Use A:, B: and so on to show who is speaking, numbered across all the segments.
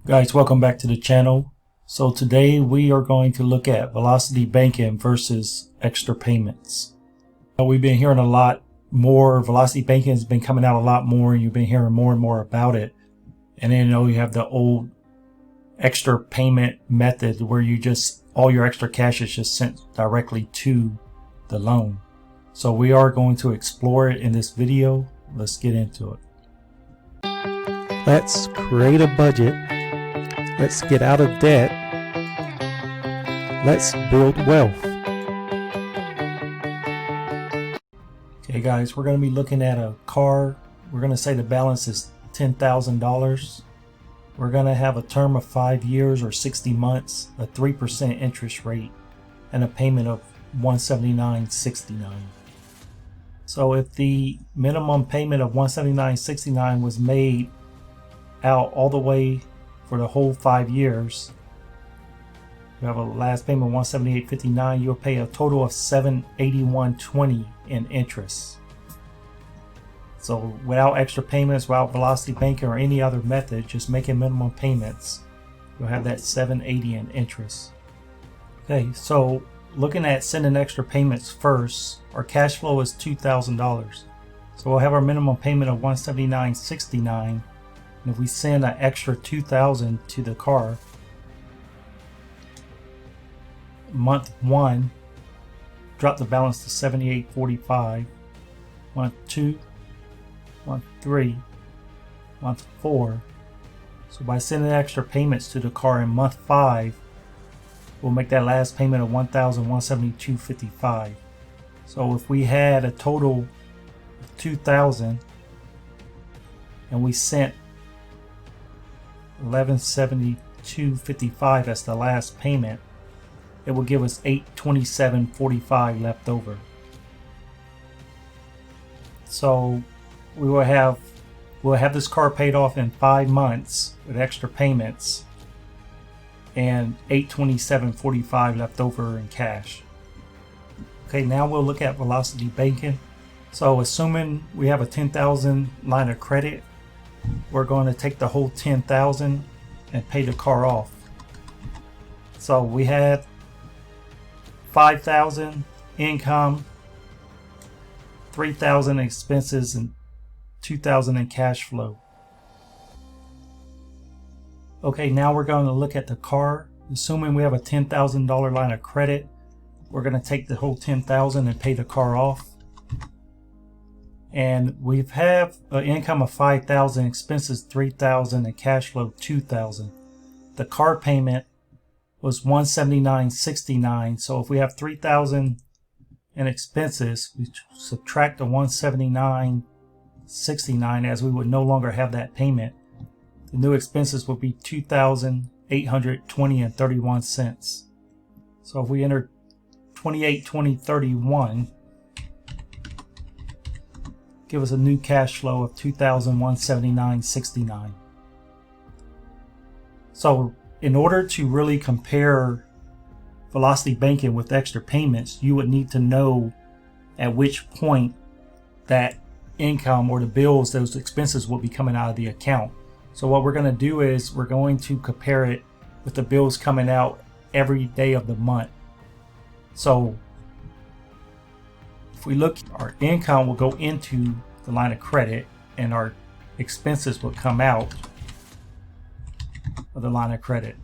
A: Guys, welcome back to the channel. So today we are going to look at velocity banking versus extra payments. We've been hearing a lot more. Velocity banking has been coming out a lot more, and you've been hearing more and more about it. And then you have the old extra payment method where you just all your extra cash is just sent directly to the loan. So we are going to explore it in this video. Let's get into it.
B: Let's create a budget. Let's get out of debt. Let's build wealth.
A: Okay guys, we're going to be looking at a car. We're going to say the balance is $10,000. We're going to have a term of 5 years or 60 months, a 3% interest rate, and a payment of $179.69. So if the minimum payment of $179.69 was made out all the way for the whole 5 years, you have a last payment of $178.59, you'll pay a total of $781.20 in interest. So without extra payments, without velocity banking or any other method, just making minimum payments, you'll have that $780 in interest. Okay, so looking at sending extra payments first, our cash flow is $2,000. So we'll have our minimum payment of $179.69. And if we send an extra $2,000 to the car, month 1, drop the balance to $78.45. Month 2, month 3, month 4. So by sending extra payments to the car in month 5, we'll make that last payment of $1,172.55. So if we had a total of $2,000 and we sent $1,172.55 as the last payment, it will give us $827.45 left over. So we'll have this car paid off in 5 months with extra payments and $827.45 left over in cash. Okay, now we'll look at velocity banking. So assuming we have a $10,000 line of credit, we're going to take the whole $10,000 and pay the car off. So we had $5,000 income, $3,000 expenses, and $2,000 in cash flow. Okay, now we're going to look at the car. Assuming we have a $10,000 line of credit, we're going to take the whole $10,000 and pay the car off. And we have an income of $5,000, expenses $3,000, and cash flow $2,000. The car payment was $179.69. So if we have $3,000 in expenses, we subtract the $179.69, as we would no longer have that payment. The new expenses will be $2,820.31. So if we enter 2820.31, give us a new cash flow of $2,179.69. So in order to really compare velocity banking with extra payments, you would need to know at which point that income or the bills, those expenses, will be coming out of the account. So what we're going to do is we're going to compare it with the bills coming out every day of the month. So if we look, our income will go into the line of credit and our expenses will come out of the line of credit.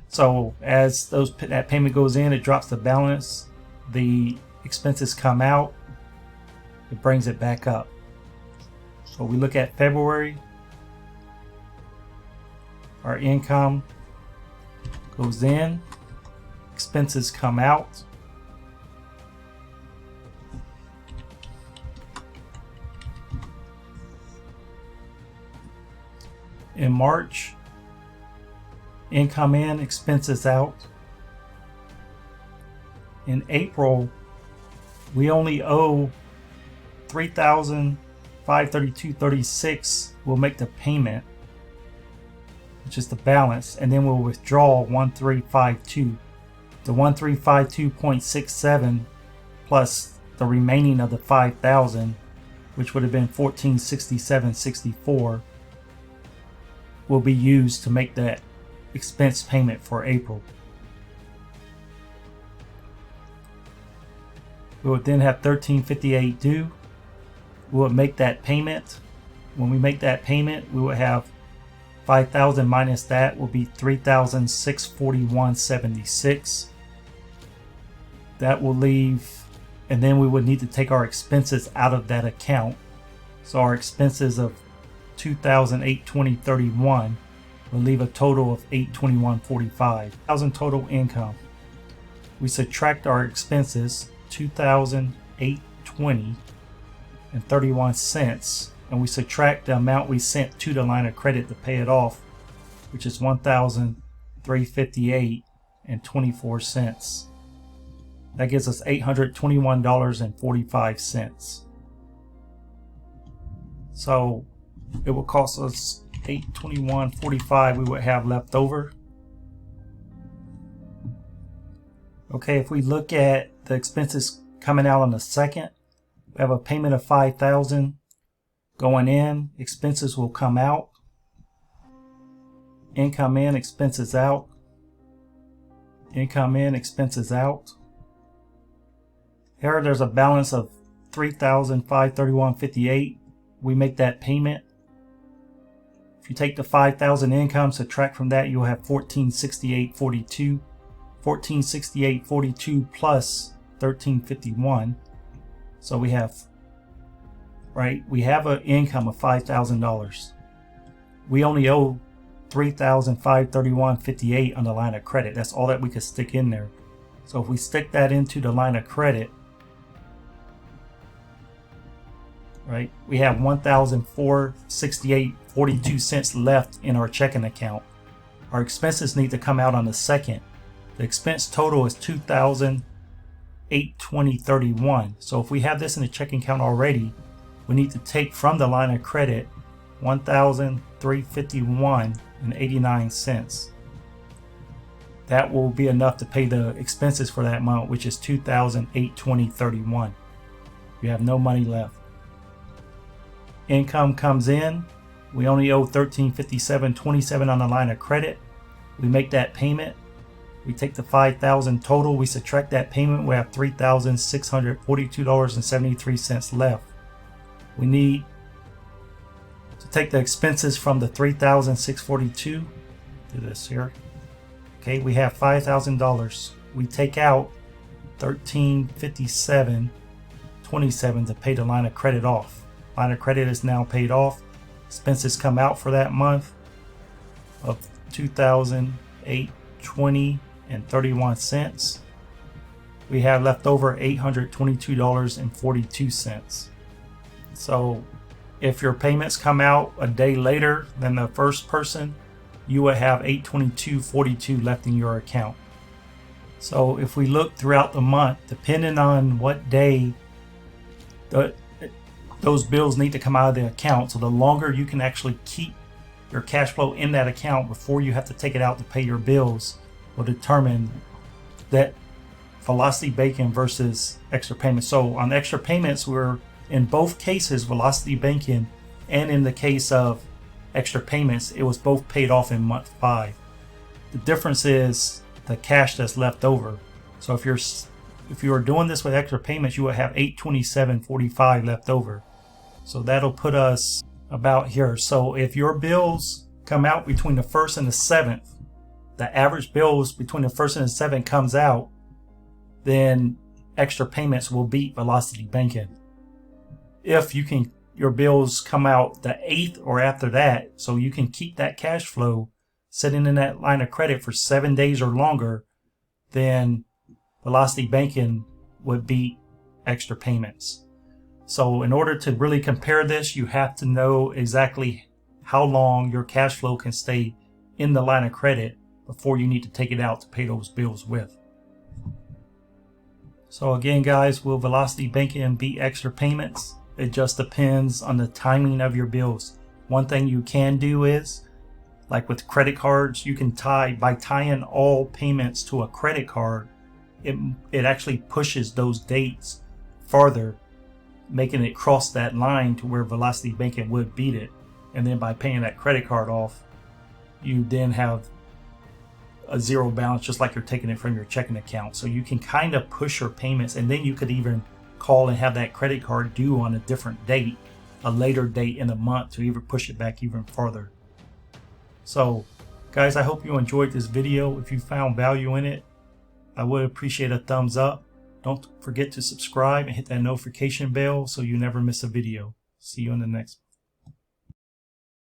A: So as that payment goes in, it drops the balance, the expenses come out, it brings it back up. So we look at February, our income goes in, expenses come out. In March, income in, expenses out. In April, we only owe $3,532.36. We'll make the payment, which is the balance, and then we'll withdraw 1352. The 1352.67 plus the remaining of the 5,000, which would have been 1467.64. will be used to make that expense payment for April. We would then have $13.58 due. We would make that payment. When we make that payment, we would have $5,000 minus that will be $3,641.76. That will leave, and then we would need to take our expenses out of that account. So our expenses of $2,820.31 will leave a total of $821.45. $1,000 total income. We subtract our expenses, $2,820.31, and we subtract the amount we sent to the line of credit to pay it off, which is $1,358.24. That gives us $821.45. So it will cost us $821.45 we would have left over. Okay, if we look at the expenses coming out on the 2nd, we have a payment of $5,000 going in. Expenses will come out. Income in, expenses out. Income in, expenses out. Here there's a balance of $3,531.58. We make that payment. If you take the $5,000 income, subtract from that, you'll have $1,468.42. $1,468.42 plus $13.51. So we have an income of $5,000. We only owe $3,531.58 on the line of credit. That's all that we could stick in there. So if we stick that into the line of credit, right, we have $1,468.42 left in our checking account. Our expenses need to come out on the 2nd. The expense total is $2,820.31. So if we have this in the checking account already, we need to take from the line of credit $1,351.89. That will be enough to pay the expenses for that month, which is $2,820.31. You have no money left. Income comes in. We only owe $1357.27 on the line of credit. We make that payment. We take the $5,000 total. We subtract that payment. We have $3,642.73 left. We need to take the expenses from the $3,642. Do this here. Okay, we have $5,000. We take out $1357.27 to pay the line of credit off. Line of credit is now paid off. Expenses come out for that month of $2,820.31. We have left over $822.42. So if your payments come out a day later than the first person, you will have $822.42 left in your account. So if we look throughout the month, depending on what day those bills need to come out of the account, so the longer you can actually keep your cash flow in that account before you have to take it out to pay your bills, will determine that velocity banking versus extra payments. So on extra payments, we're in both cases, velocity banking and in the case of extra payments, it was both paid off in month 5. The difference is the cash that's left over. So if you are doing this with extra payments, you will have $827.45 left over. So that'll put us about here. So if your bills come out between the 1st and the 7th, the average bills between the 1st and the 7th comes out, then extra payments will beat velocity banking. If your bills come out the 8th or after that, so you can keep that cash flow sitting in that line of credit for 7 days or longer, then velocity banking would beat extra payments. So in order to really compare this, you have to know exactly how long your cash flow can stay in the line of credit before you need to take it out to pay those bills with. So again, guys, will velocity banking beat extra payments? It just depends on the timing of your bills. One thing you can do is, like with credit cards, you can by tying all payments to a credit card, it actually pushes those dates farther, making it cross that line to where velocity banking would beat it. And then by paying that credit card off, you then have a zero balance, just like you're taking it from your checking account. So you can kind of push your payments, and then you could even call and have that credit card due on a different date, a later date in the month, to even push it back even further. So guys, I hope you enjoyed this video. If you found value in it, I would appreciate a thumbs up. Don't forget to subscribe and hit that notification bell so you never miss a video. See you in the next one.